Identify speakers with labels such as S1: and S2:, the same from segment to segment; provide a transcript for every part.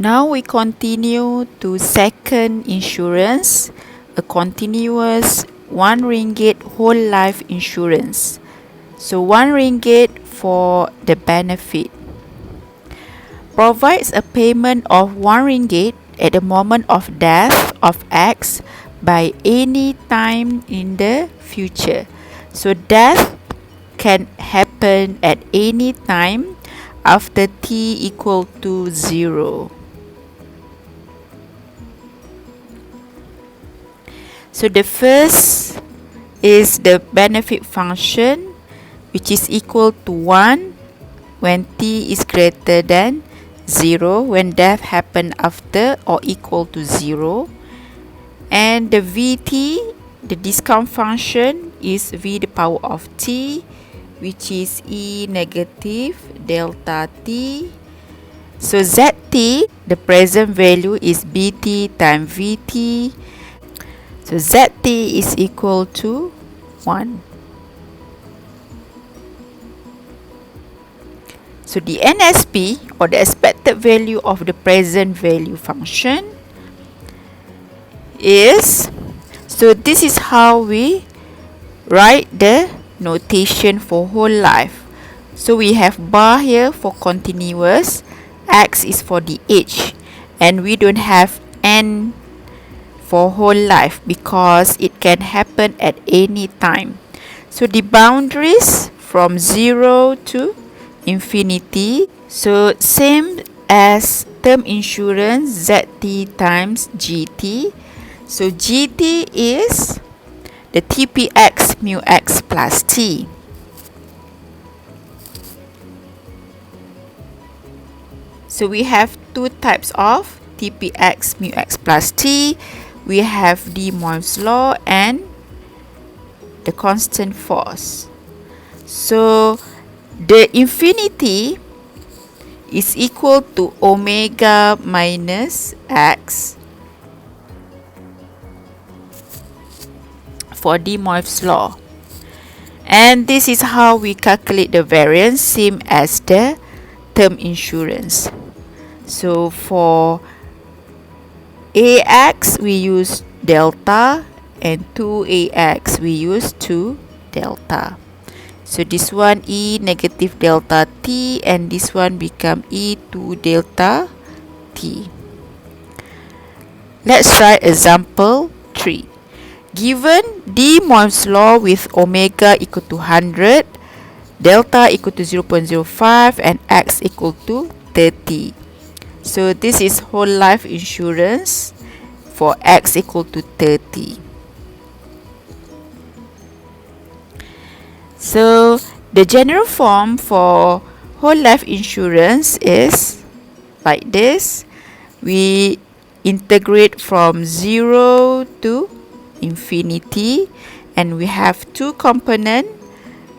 S1: Now we continue to second insurance, a continuous RM1 whole life insurance. So RM1 for the benefit. Provides a payment of RM1 at the moment of death of X by any time in the future. So death can happen at any time after t equal to 0. So the first is the benefit function, which is equal to 1 when t is greater than 0, when death happen after or equal to 0. And the Vt, the discount function, is v the power of t, which is e negative delta t. So Zt, the present value, is Bt times Vt. So Zt is equal to 1. So the NSP, or the expected value of the present value function, is, so this is how we write the notation for whole life. So we have bar here for continuous, X is for the age, and we don't have N for whole life because it can happen at any time. So the boundaries from 0 to infinity, so same as term insurance, ZT times GT. So GT is the TPX mu X plus T. So we have two types of TPX mu X plus T. We have de Moivre's law and the constant force. So the infinity is equal to omega minus X for de Moivre's law. And this is how we calculate the variance, same as the term insurance. So for AX we use delta, and 2AX we use 2 delta. So this one E negative delta T, and this one become E2 delta T. Let's try example 3. Given de Moivre's law with omega equal to 100, delta equal to 0.05, and X equal to 30. So this is whole life insurance for X equal to 30. So the general form for whole life insurance is like this. We integrate from 0 to infinity, and we have two components,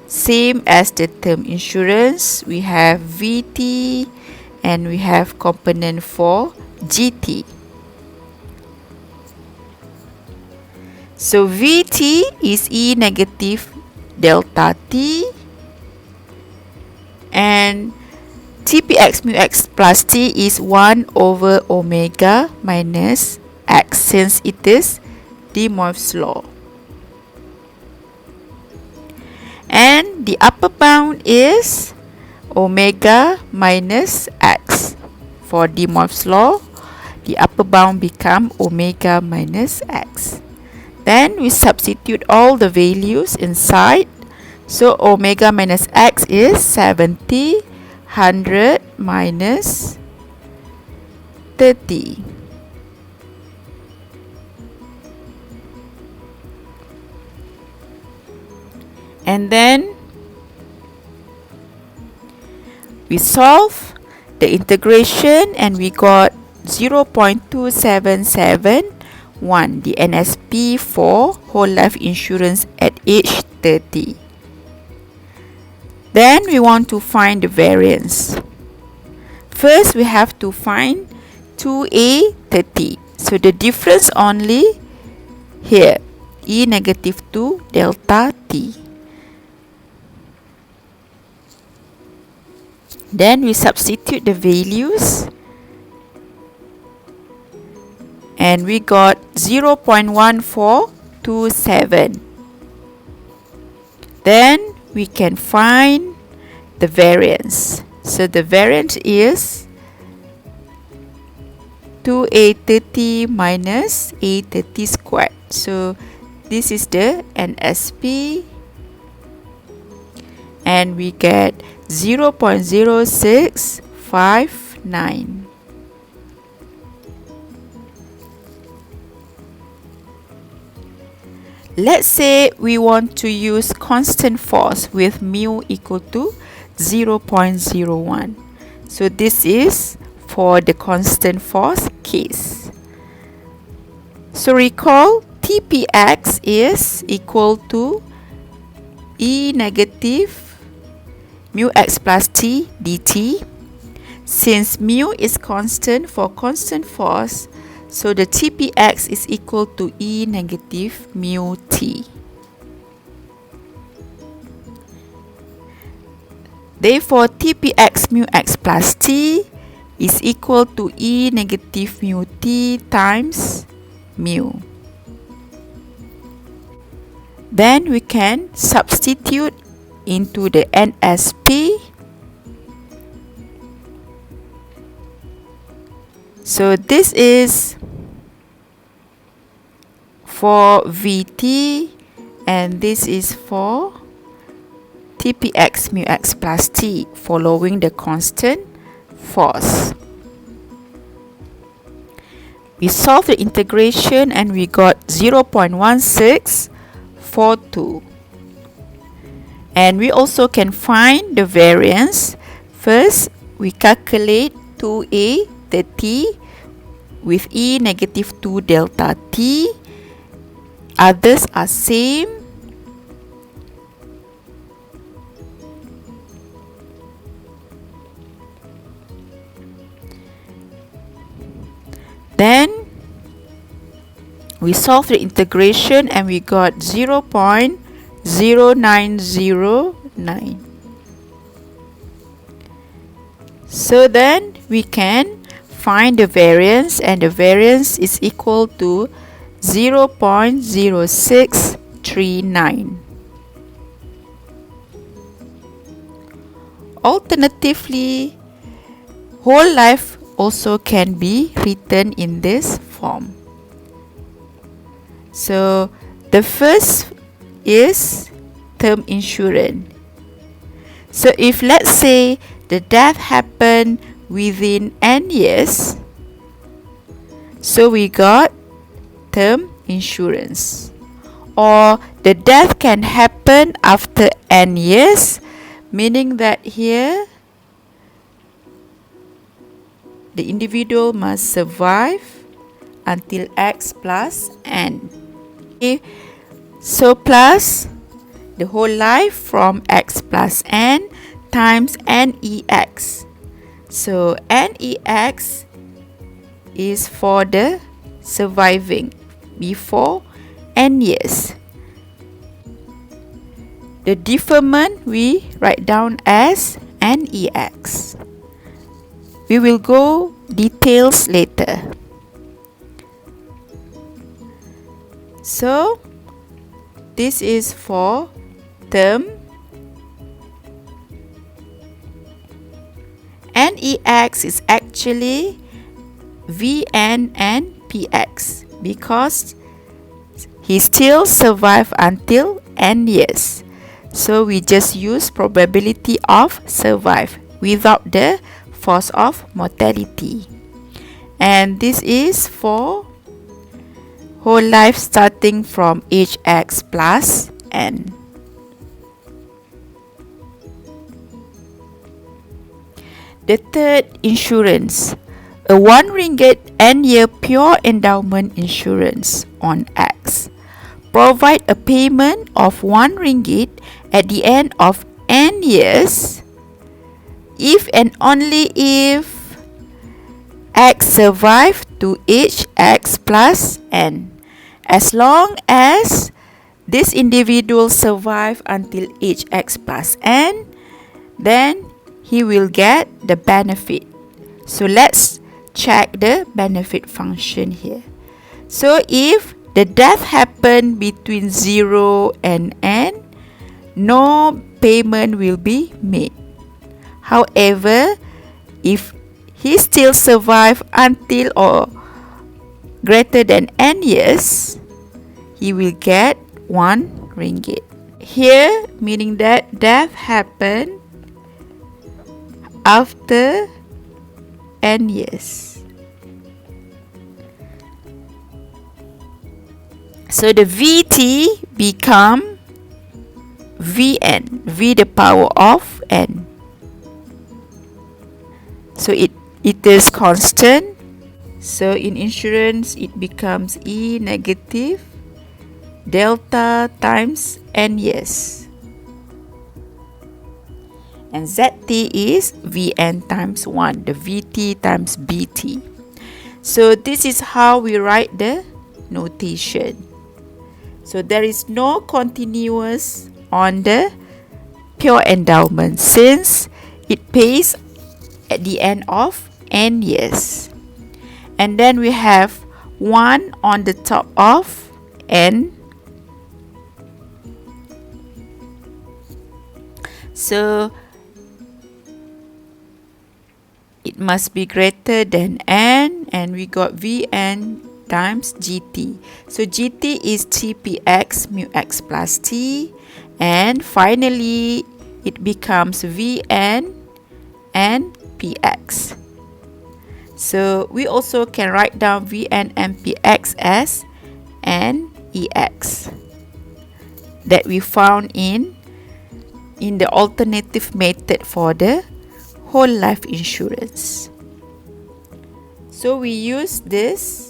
S1: same as the term insurance. We have Vt and we have component for GT. So Vt is E negative delta T, and TPX mu X plus T is 1 over omega minus X, since it is de Moivre's law. And the upper bound is omega minus X. For de Moivre's law, the upper bound become omega minus X. Then we substitute all the values inside. So omega minus X is 70, 100 minus 30. And then we solve the integration, and we got 0.2771, the NSP for whole life insurance at age 30. Then we want to find the variance. First we have to find 2A30. So the difference only here, E negative 2 delta T. Then we substitute the values. and we got 0.1427. Then we can find the variance. So the variance is 2A30 minus A30 squared. So this is the NSP, and we get 0.0659. Let's say we want to use constant force with mu equal to 0.01. So this is for the constant force case. So recall TPX is equal to E negative mu x plus t dt. Since mu is constant for constant force, so the TPX is equal to E negative mu t. Therefore, TPX mu x plus t is equal to E negative mu t times mu. Then we can substitute into the NSP. So this is for Vt, and this is for TPX mu x plus t following the constant force. We solve the integration and we got 0.1642. And we also can find the variance. First, we calculate 2A 30 with E negative 2 delta t. Others are same. Then we solve the integration and we got 0.0909. So then we can find the variance, and the variance is equal to 0.0639. Alternatively, whole life also can be written in this form. So the first is term insurance. So if let's say the death happened within n years, so we got term insurance. Or the death can happen after n years, meaning that here the individual must survive until x plus n. Okay. So plus the whole life from x plus n times NEX. So NEX is for the surviving before n years. The deferment we write down as NEX. We will go details later. So this is for term. NEX is actually VN and PX because he still survive until n years. So we just use probability of survive without the force of mortality. And this is for whole life starting from age x plus n. The third insurance, a 1 ringgit n-year pure endowment insurance on X. Provide a payment of 1 ringgit at the end of n years if and only if X survive to age X plus n. As long as this individual survive until age X plus n, then he will get the benefit. So let's check the benefit function here. So if the death happened between 0 and n, no payment will be made. However, if he still survive until or greater than n years, he will get 1 ringgit. Here, meaning that death happened after n years. So the VT become Vn, V the power of n. So it is constant. So in insurance, it becomes E negative delta times n years. And ZT is Vn times 1, the VT times BT. So this is how we write the notation. So there is no continuous on the pure endowment since it pays at the end of n years. And then we have 1 on the top of n. So it must be greater than n, and we got Vn times GT. So GT is TPX mu x plus T, and finally it becomes Vn and Px. So we also can write down Vn and Px as NEX that we found in the alternative method for the whole life insurance. So we use this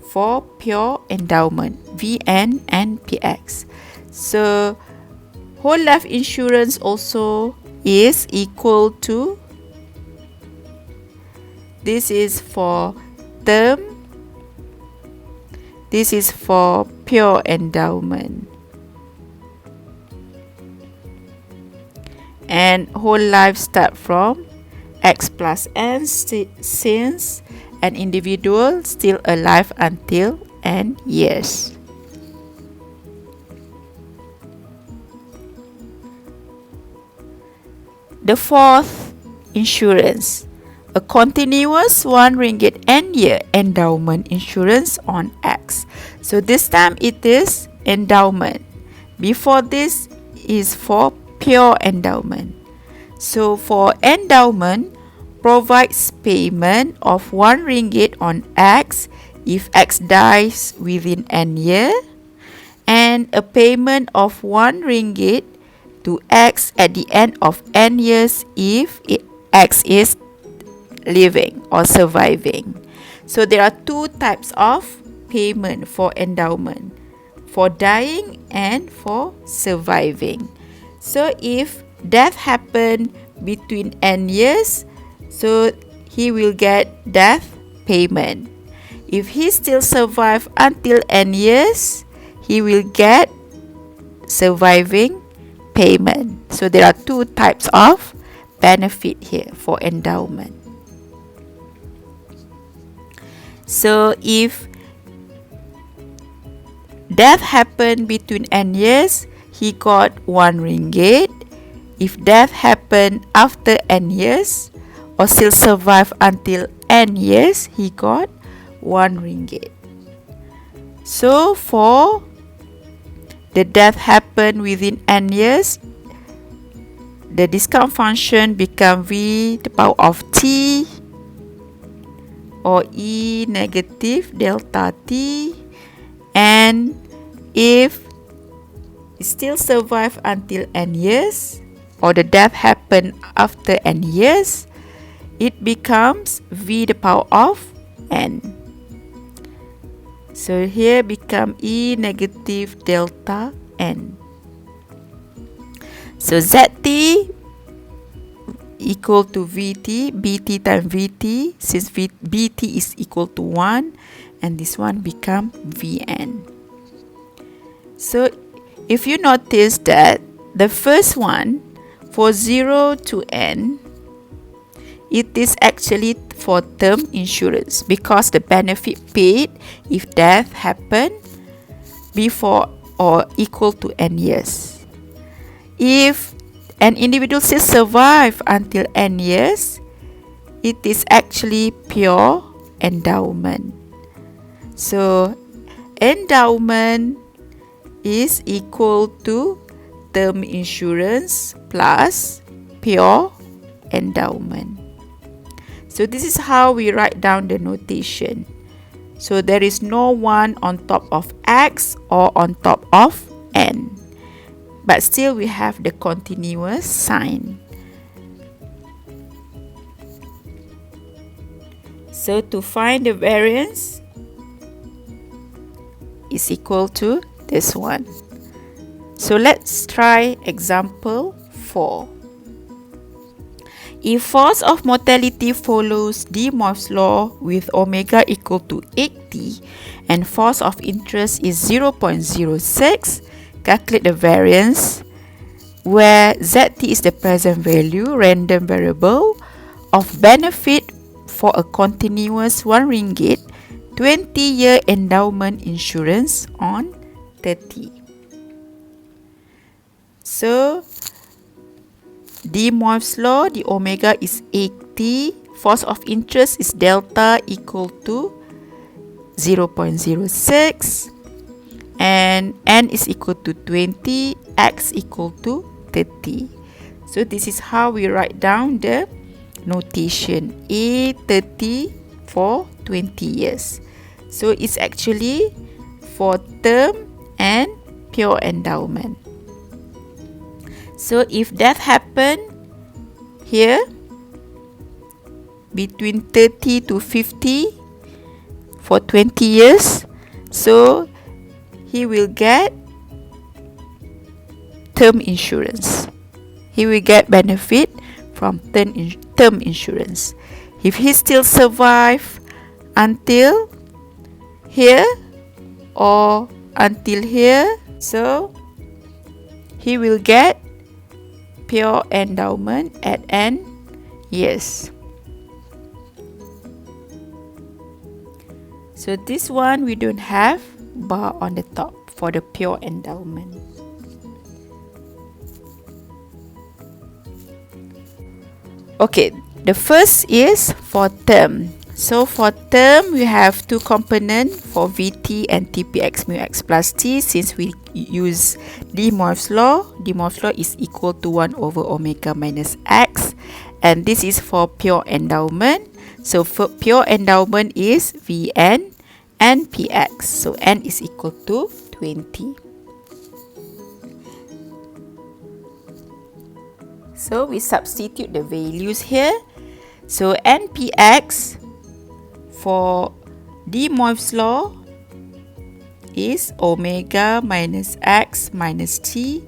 S1: for pure endowment, Vn and Px. So whole life insurance also is equal to, this is for term, this is for pure endowment. And whole life start from x plus n since an individual still alive until n years. The fourth insurance, a continuous 1 ringgit n year endowment insurance on X. So this time it is endowment. Before this is for pure endowment. So for endowment, provides payment of 1 ringgit on X if X dies within n year, and a payment of 1 ringgit to X at the end of n years if X is living or surviving. So there are 2 types of payment for endowment, for dying and for surviving. So if death happened between n years, so he will get death payment. If he still survive until n years, he will get surviving payment. So there are 2 types of benefit here for endowment. So if death happened between n years, he got 1 ringgit. If death happened after n years or still survive until n years, he got 1 ringgit. So for the death happened within n years, the discount function become V the power of T or E negative delta T, and if it still survive until n years or the death happened after n years, it becomes V the power of n. So here become E negative delta n. So ZT equal to VT, BT times VT, since BT is equal to 1, and this one become Vn. So if you notice that the first one for 0 to n, it is actually for term insurance because the benefit paid if death happen before or equal to n years. If an individual still survive until n years, it is actually pure endowment. So endowment is equal to term insurance plus pure endowment. So this is how we write down the notation. So there is no one on top of X or on top of N, but still we have the continuous sign. So to find the variance is equal to this one. So let's try example 4. If force of mortality follows De Moivre's law with omega equal to 80 and force of interest is 0.06, calculate the variance where ZT is the present value, random variable, of benefit for a continuous 1 ringgit 20-year endowment insurance on 30. So De Moivre's law, the omega is 80, force of interest is delta equal to 0.06, and n is equal to 20, x equal to 30. So this is how we write down the notation A30 for 20 years. So it's actually for term and pure endowment. So if death happen here between 30 to 50 for 20 years, so he will get term insurance. He will get benefit from term insurance. If he still survive until here or until here, so he will get pure endowment at n years. So this one we don't have bar on the top for the pure endowment. Okay, the first is for term. So for term, we have two components for VT and TPX mu x plus T. Since we use De Moivre's law, De Moivre's law is equal to 1 over omega minus x. And this is for pure endowment. So for pure endowment is Vn and Px. So n is equal to 20. So we substitute the values here. So npx for De Moivre's law is omega minus x minus t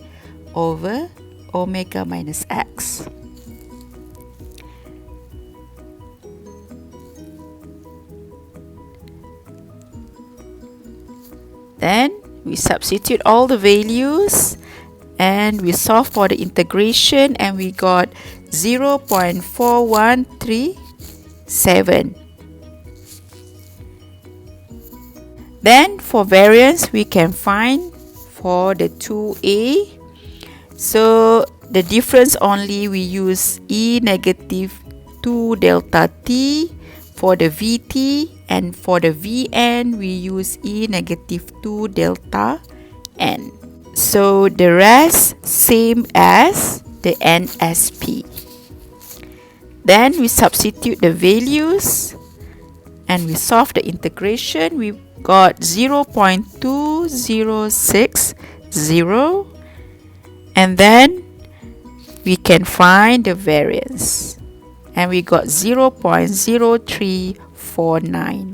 S1: over omega minus x. Then we substitute all the values and we solve for the integration, and we got 0.4137. Then for variance, we can find for the 2a. So the difference only we use E negative 2 delta t for the VT, and for the Vn we use E negative 2 delta n. So the rest same as the NSP. Then we substitute the values and we solve the integration. We got 0.2060, and then we can find the variance, and we got 0.0349.